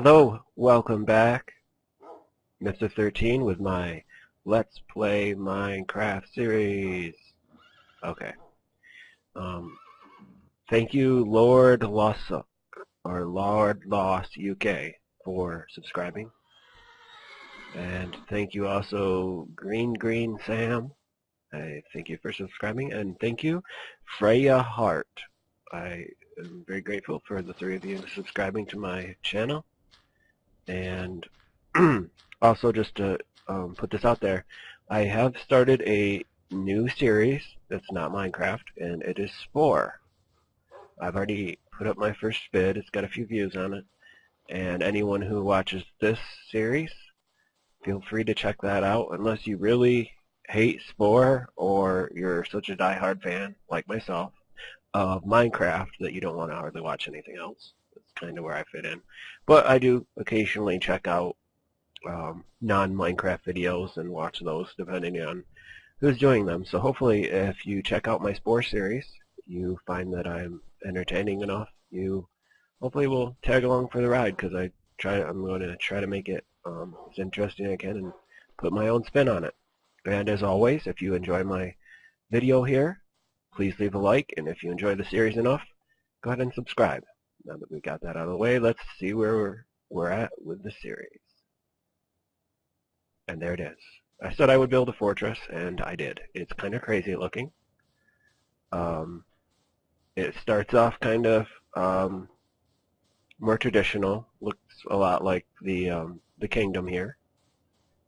Hello, welcome back. Mythra 13 with my Let's Play Minecraft series. Okay. Thank you, Lord Loss or Lord Loss UK for subscribing, and thank you also Green Sam. I thank you for subscribing, and thank you Freya Hart. I am very grateful for the three of you subscribing to my channel. And also, just to put this out there, I have started a new series that's not Minecraft, and it is Spore. I've already put up my first vid. It's got a few views on it, and anyone who watches this series, feel free to check that out, unless you really hate Spore or you're such a die-hard fan, like myself, of Minecraft that you don't want to hardly watch anything else. Kind of where I fit in, but I do occasionally check out non-Minecraft videos and watch those depending on who's doing them. So hopefully if you check out my Spore series, you find that I'm entertaining enough, you hopefully will tag along for the ride, because I'm going to try to make it as interesting as I can and put my own spin on it. And as always, if you enjoy my video here, please leave a like, and if you enjoy the series enough, go ahead and subscribe. Now that we got that out of the way, let's see where we're at with the series. And there it is. I said I would build a fortress, and I did. It's kind of crazy looking. It starts off kind of more traditional. Looks a lot like the kingdom here,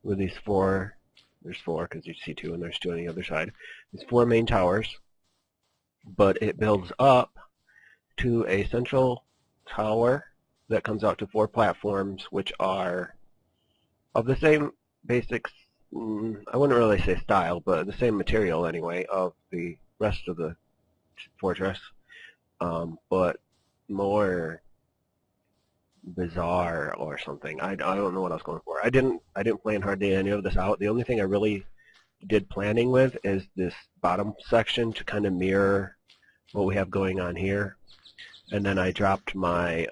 with these four. There's four because you see two, and there's two on the other side. These four main towers, but it builds up to a central tower that comes out to four platforms, which are of the same basics, I wouldn't really say style, but the same material anyway of the rest of the fortress, but more bizarre or something. I don't know what I was going for. I didn't plan hardly any of this out. The only thing I really did planning with is this bottom section to kind of mirror what we have going on here. And then I dropped my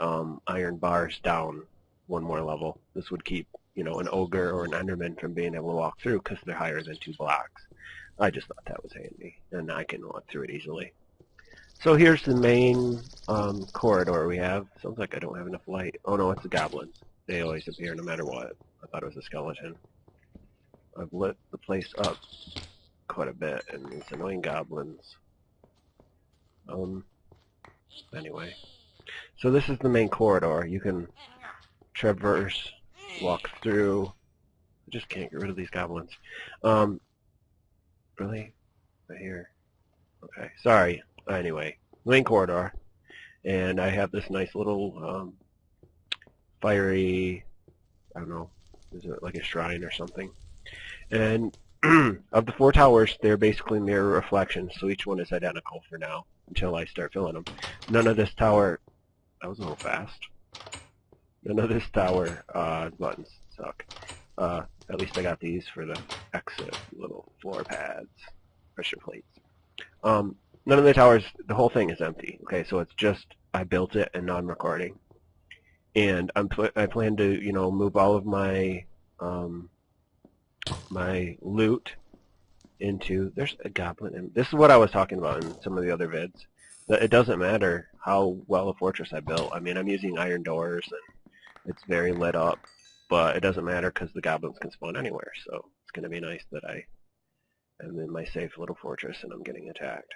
iron bars down one more level. This would keep, an ogre or an enderman from being able to walk through because they're higher than 2 blocks. I just thought that was handy, and I can walk through it easily. So here's the main corridor we have. Sounds like I don't have enough light. Oh no, it's the goblins. They always appear no matter what. I thought it was a skeleton. I've lit the place up quite a bit, and these annoying goblins. Anyway, so this is the main corridor. You can traverse, walk through. I just can't get rid of these goblins. Really? Right here. Okay, sorry. Anyway, main corridor, and I have this nice little fiery, I don't know, is it like a shrine or something? And of the 4 towers, they're basically mirror reflections, so each one is identical for now, until I start filling them. None of this tower, that was a little fast. None of this tower buttons suck. At least I got these for the exit little floor pads, pressure plates. None of the towers, the whole thing is empty. Okay, so it's just, I built it and now I'm recording. And I plan to, move all of my my loot into, there's a goblin, and this is what I was talking about in some of the other vids, that it doesn't matter how well a fortress I built. I mean, I'm using iron doors and it's very lit up, but it doesn't matter because the goblins can spawn anywhere, so it's going to be nice that I am in my safe little fortress and I'm getting attacked.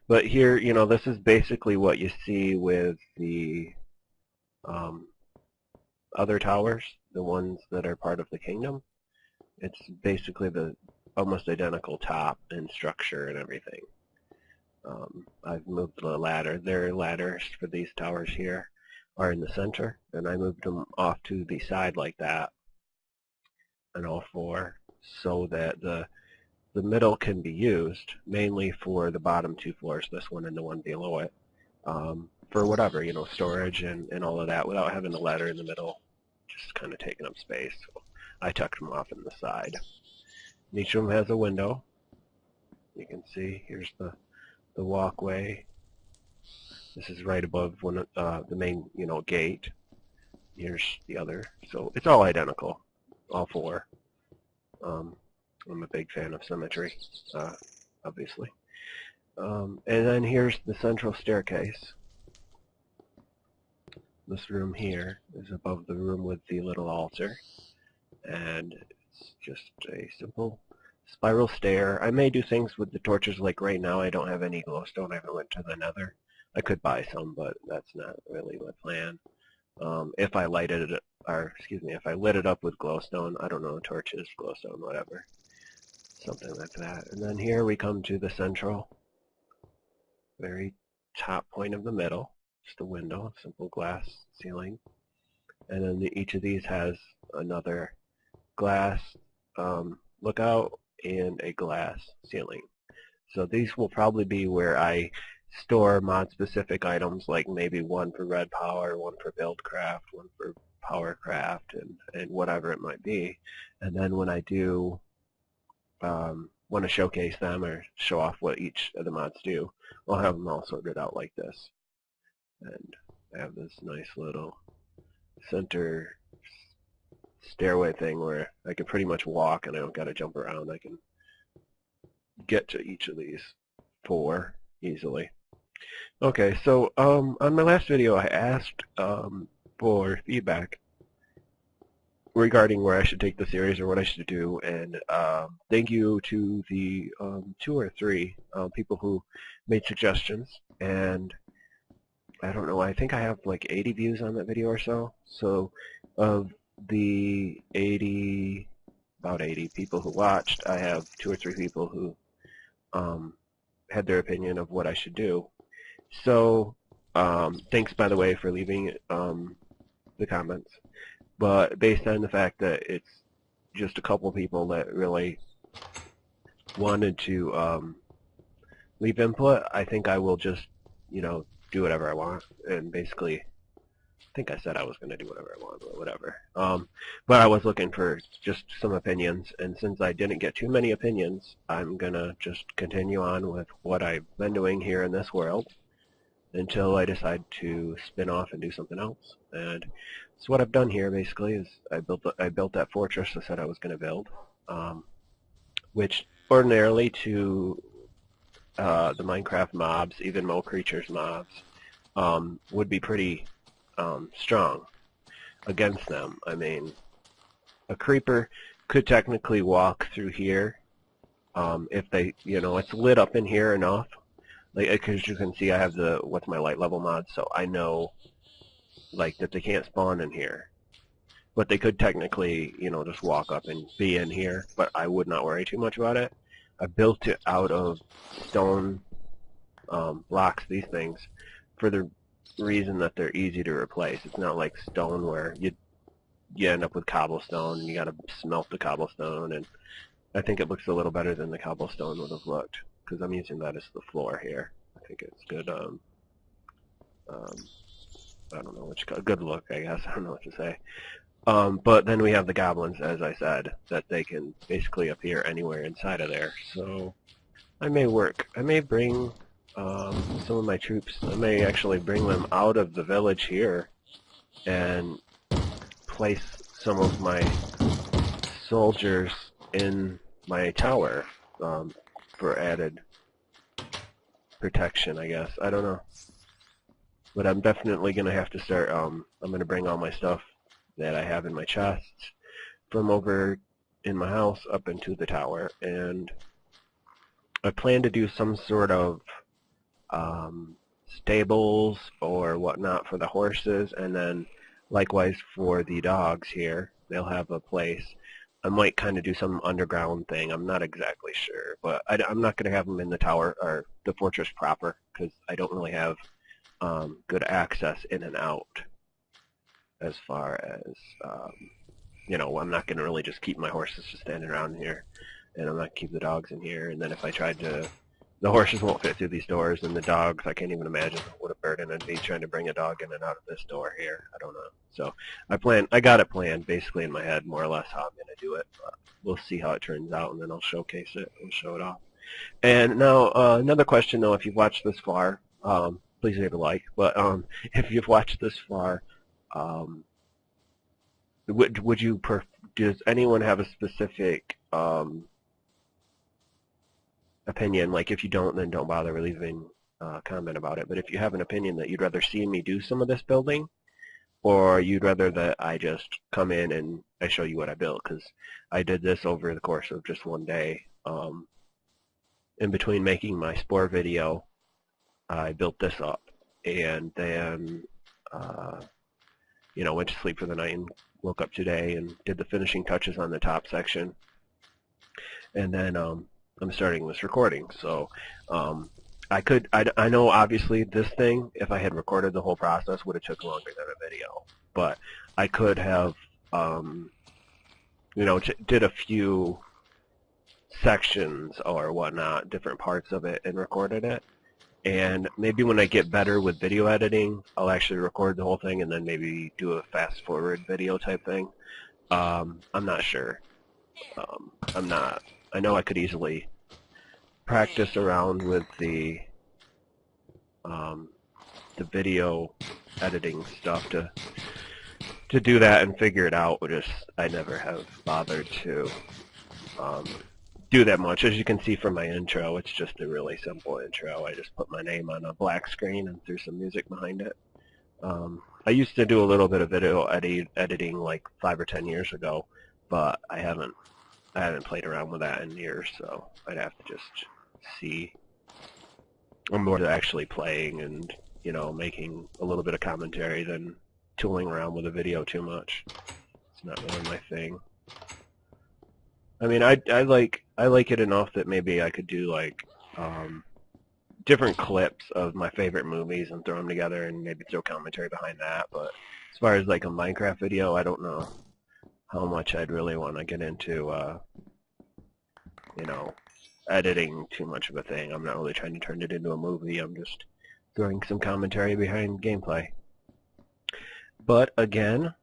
But here, this is basically what you see with the other towers, the ones that are part of the kingdom. It's basically the almost identical top and structure and everything. I've moved the ladder. Their ladders for these towers here are in the center, and I moved them off to the side like that, and all 4, so that the middle can be used mainly for the bottom 2 floors, this one and the one below it, for whatever, storage and all of that, without having the ladder in the middle, just kind of taking up space. So I tucked them off in the side. And each of them has a window. You can see here's the walkway. This is right above one the main gate. here's the other. So it's all identical, all four. I'm a big fan of symmetry, obviously. And then here's the central staircase. This room here is above the room with the little altar, and it's just a simple spiral stair. I may do things with the torches, like right now I don't have any glowstone. I haven't went to the nether. I could buy some, but that's not really my plan. If I lighted it, or excuse me, if I lit it up with glowstone, I don't know, torches, glowstone, whatever, something like that. And then here we come to the central, very top point of the middle, just a window, simple glass ceiling, and then each of these has another glass lookout and a glass ceiling. So these will probably be where I store mod-specific items, like maybe one for red power, one for buildcraft, one for powercraft, and whatever it might be. And then when I do want to showcase them or show off what each of the mods do, I'll have them all sorted out like this. And I have this nice little center stairway thing where I can pretty much walk and I don't got to jump around. I can get to each of these four easily. Okay, so on my last video I asked for feedback regarding where I should take the series or what I should do, and thank you to the 2 or 3 people who made suggestions, and I don't know, I think I have like 80 views on that video or so. So of the about 80 people who watched, I have 2 or 3 people who had their opinion of what I should do. So thanks, by the way, for leaving the comments. But based on the fact that it's just a couple people that really wanted to leave input, I think I will just, you know, do whatever I want. And basically, I think I said I was going to do whatever I want, but whatever. But I was looking for just some opinions, and since I didn't get too many opinions, I'm going to just continue on with what I've been doing here in this world until I decide to spin off and do something else. And so what I've done here basically is I built that fortress I said I was going to build, which ordinarily to the Minecraft mobs, even Mo Creatures mobs, would be pretty strong against them. I mean, a creeper could technically walk through here if they, you know, it's lit up in here enough. Like, because you can see I have the what's my light level mod, so I know like that they can't spawn in here. But they could technically, you know, just walk up and be in here, but I would not worry too much about it. I built it out of stone blocks, these things, for the reason that they're easy to replace. It's not like stone where you end up with cobblestone and you got to smelt the cobblestone, and I think it looks a little better than the cobblestone would have looked, because I'm using that as the floor here. I think it's good. I don't know which good look, I guess. I don't know what to say. But then we have the goblins, as I said, that they can basically appear anywhere inside of there. So I may bring some of my troops. I may actually bring them out of the village here and place some of my soldiers in my tower for added protection, I guess. I don't know. But I'm definitely going to have to start, I'm going to bring all my stuff that I have in my chests from over in my house up into the tower. And I plan to do some sort of stables or whatnot for the horses, and then likewise for the dogs here. They'll have a place. I might kind of do some underground thing. I'm not exactly sure, but I'm not going to have them in the tower or the fortress proper, because I don't really have good access in and out. As far as you know, I'm not going to really just keep my horses just standing around here, and I'm not going to keep the dogs in here. And then if I tried to, the horses won't fit through these doors, and the dogs, I can't even imagine what a burden it'd be trying to bring a dog in and out of this door here. I don't know. So I got it planned basically in my head, more or less, how I'm going to do it. But we'll see how it turns out, and then I'll showcase it and show it off. And now another question, though, if you've watched this far, please leave a like. But if you've watched this far, would you does anyone have a specific opinion? Like, if you don't, then don't bother leaving a comment about it. But if you have an opinion that you'd rather see me do some of this building, or you'd rather that I just come in and I show you what I built, because I did this over the course of just one day. In between making my Spore video, I built this up, and then went to sleep for the night and woke up today and did the finishing touches on the top section, and then I'm starting this recording. So I know obviously this thing, if I had recorded the whole process, would have took longer than a video, but I could have did a few sections or whatnot, different parts of it, and recorded it. And maybe when I get better with video editing, I'll actually record the whole thing and then maybe do a fast forward video type thing. I'm not sure. I know I could easily practice around with the video editing stuff to do that and figure it out. Just I never have bothered to do that much. As you can see from my intro, it's just a really simple intro. I just put my name on a black screen and threw some music behind it. I used to do a little bit of video editing like 5 or 10 years ago, but I haven't played around with that in years, so I'd have to just see. I'm more actually playing and making a little bit of commentary than tooling around with a video too much. It's not really my thing. I mean, I like it enough that maybe I could do like different clips of my favorite movies and throw them together and maybe throw commentary behind that. But as far as like a Minecraft video, I don't know how much I'd really want to get into editing too much of a thing. I'm not really trying to turn it into a movie. I'm just throwing some commentary behind gameplay. But again,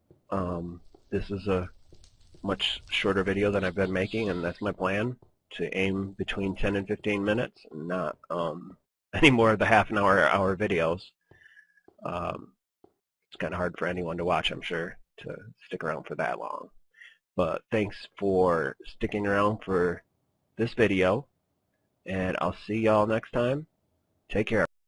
this is a much shorter video than I've been making, and that's my plan, to aim between 10 and 15 minutes, and not any more of the half an hour videos. It's kind of hard for anyone to watch, I'm sure, to stick around for that long. But thanks for sticking around for this video, and I'll see y'all next time. Take care.